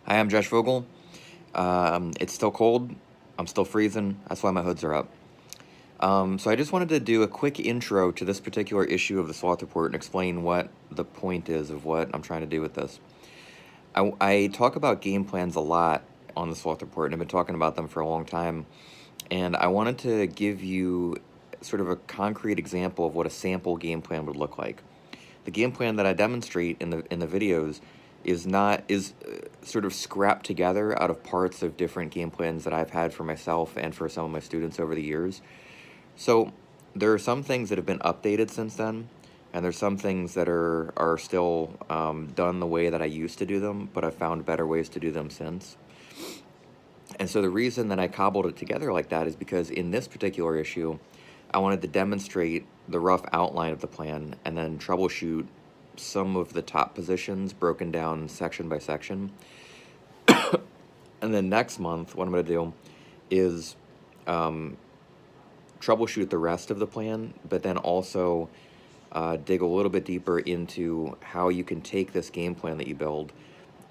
Hi, I'm Josh Vogel. It's still cold. I'm still freezing. That's why my hoods are up. So I just wanted to do a quick intro to this particular issue of the Sloth Report and explain what the point is of what I'm trying to do with this. I talk about game plans a lot on the Sloth Report, and I've been talking about them for a long time. And I wanted to give you sort of a concrete example of what a sample game plan would look like. The game plan that I demonstrate in the videos is sort of scrapped together out of parts of different game plans that I've had for myself and for some of my students over the years. So there are some things that have been updated since then, and there's some things that are still done the way that I used to do them, but I've found better ways to do them since. And so the reason that I cobbled it together like that is because in this particular issue, I wanted to demonstrate the rough outline of the plan and then troubleshoot some of the top positions broken down section by section. And then next month, what I'm going to do is troubleshoot the rest of the plan, but then also dig a little bit deeper into how you can take this game plan that you build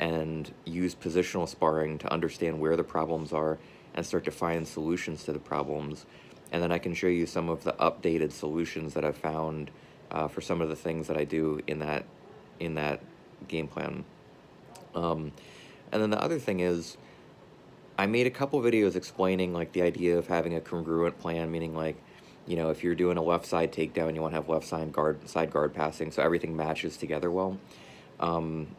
and use positional sparring to understand where the problems are and start to find solutions to the problems. And then I can show you some of the updated solutions that I've found for some of the things that I do in that game plan. And then the other thing is, I made a couple videos explaining like the idea of having a congruent plan, meaning like, you know, if you're doing a left side takedown, you want to have left side guard passing, so everything matches together well. And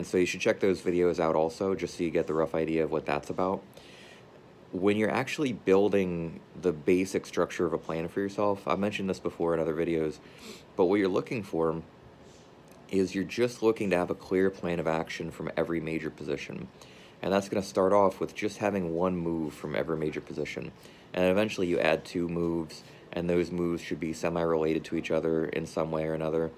so you should check those videos out also, just so you get the rough idea of what that's about. When you're actually building the basic structure of a plan for yourself, I've mentioned this before in other videos, but what you're looking for is you're just looking to have a clear plan of action from every major position. And that's going to start off with just having one move from every major position. And eventually you add two moves, and those moves should be semi-related to each other in some way or another.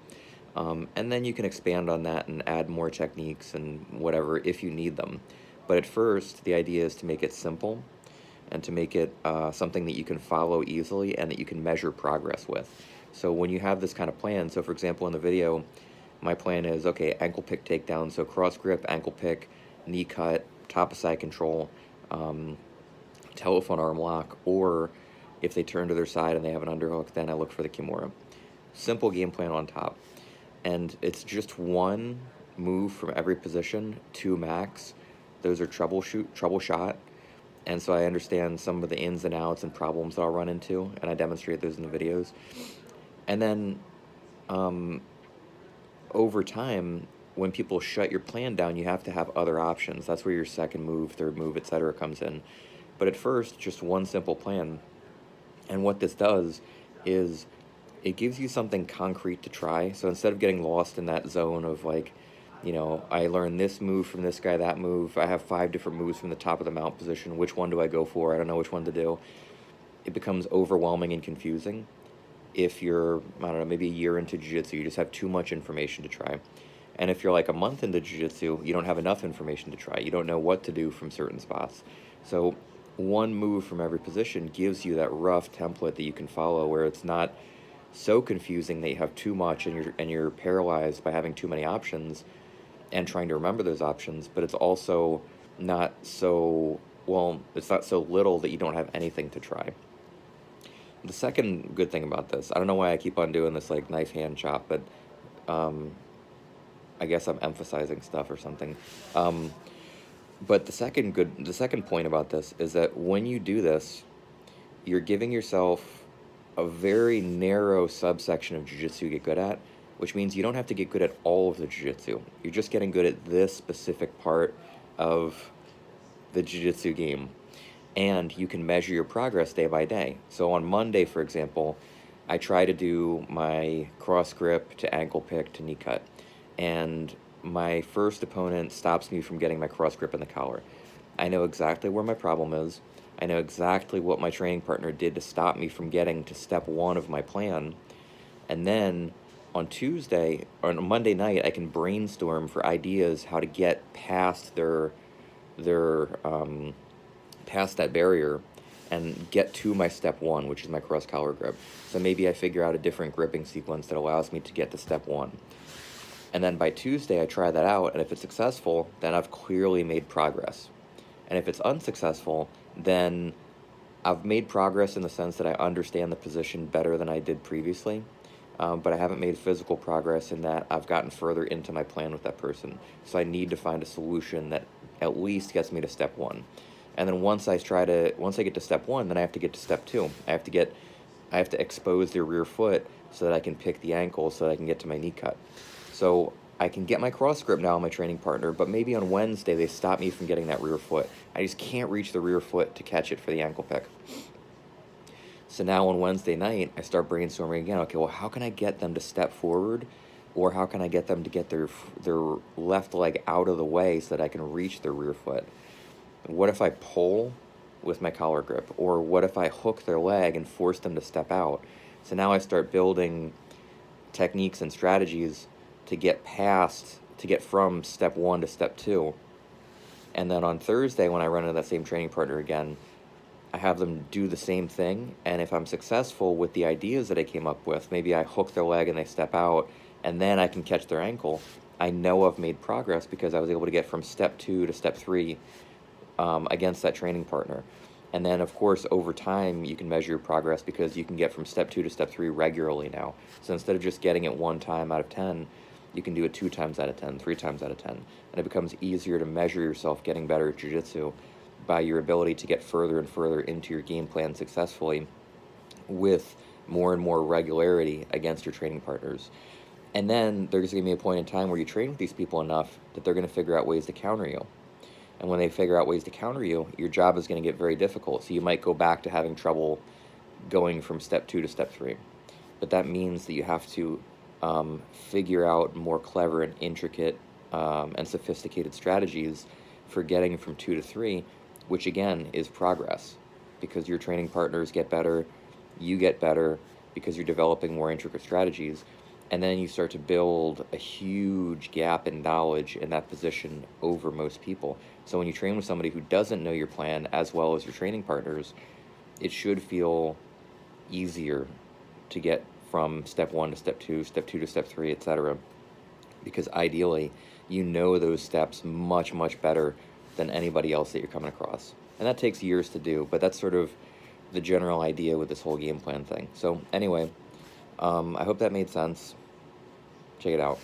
And then you can expand on that and add more techniques and whatever if you need them. But at first, the idea is to make it simple and to make it something that you can follow easily and that you can measure progress with. So when you have this kind of plan, so for example in the video, my plan is, okay, ankle pick takedown, so cross grip, ankle pick, knee cut, top of side control, telephone arm lock, or if they turn to their side and they have an underhook, then I look for the Kimura. Simple game plan on top. And it's just one move from every position, two max. Those are troubleshot. And so I understand some of the ins and outs and problems that I'll run into, and I demonstrate those in the videos. And then over time, when people shut your plan down, you have to have other options. That's where your second move, third move, etc. comes in. But at first, just one simple plan. And what this does is it gives you something concrete to try. So instead of getting lost in that zone of like, you know, I learned this move from this guy, that move, I have 5 different moves from the top of the mount position, which one do I go for? I don't know which one to do. It becomes overwhelming and confusing. If you're, I don't know, maybe a year into jiu-jitsu, you just have too much information to try. And if you're like a month into jiu-jitsu, you don't have enough information to try. You don't know what to do from certain spots. So one move from every position gives you that rough template that you can follow, where it's not so confusing that you have too much and you're paralyzed by having too many options and trying to remember those options, but it's also not so, well, it's not so little that you don't have anything to try. The second good thing about this, I don't know why I keep on doing this like knife hand chop, but I guess I'm emphasizing stuff or something. But the second point about this is that when you do this, you're giving yourself a very narrow subsection of jiu-jitsu you get good at, which means you don't have to get good at all of the jiu-jitsu. You're just getting good at this specific part of the jiu-jitsu game. And you can measure your progress day by day. So on Monday, for example, I try to do my cross grip to ankle pick to knee cut. And my first opponent stops me from getting my cross grip in the collar. I know exactly where my problem is. I know exactly what my training partner did to stop me from getting to step 1 of my plan. And then on Tuesday, or on Monday night, I can brainstorm for ideas how to get past past that barrier and get to my step 1, which is my cross collar grip. So maybe I figure out a different gripping sequence that allows me to get to step 1. And then by Tuesday, I try that out, and if it's successful, then I've clearly made progress. And if it's unsuccessful, then I've made progress in the sense that I understand the position better than I did previously, but I haven't made physical progress in that I've gotten further into my plan with that person. So I need to find a solution that at least gets me to step one. And then once I get to step one, then I have to get to step two. I have to expose their rear foot so that I can pick the ankle so that I can get to my knee cut. So I can get my cross grip now on my training partner, but maybe on Wednesday they stop me from getting that rear foot. I just can't reach the rear foot to catch it for the ankle pick. So now on Wednesday night, I start brainstorming again. Okay, well, how can I get them to step forward, or how can I get them to get their left leg out of the way so that I can reach their rear foot? What if I pull with my collar grip, or what if I hook their leg and force them to step out? So now I start building techniques and strategies to get from step one to step two. And then on Thursday, when I run into that same training partner again, I have them do the same thing. And if I'm successful with the ideas that I came up with, maybe I hook their leg and they step out, and then I can catch their ankle. I know I've made progress because I was able to get from step two to step three against that training partner. And then, of course, over time, you can measure your progress because you can get from step two to step three regularly now. So instead of just getting it one time out of 10, you can do it 2 times out of 10, 3 times out of 10. And it becomes easier to measure yourself getting better at jiu-jitsu by your ability to get further and further into your game plan successfully with more and more regularity against your training partners. And then there's going to be a point in time where you train with these people enough that they're going to figure out ways to counter you. And when they figure out ways to counter you, your job is going to get very difficult. So you might go back to having trouble going from step 2 to step 3. But that means that you have to figure out more clever and intricate and sophisticated strategies for getting from 2 to 3, which again is progress, because your training partners get better, you get better because you're developing more intricate strategies. And then you start to build a huge gap in knowledge in that position over most people. So when you train with somebody who doesn't know your plan as well as your training partners, it should feel easier to get from step 1 to step 2, step 2 to step 3, etc. Because ideally, you know those steps much, much better than anybody else that you're coming across. And that takes years to do, but that's sort of the general idea with this whole game plan thing. So anyway, I hope that made sense. Check it out.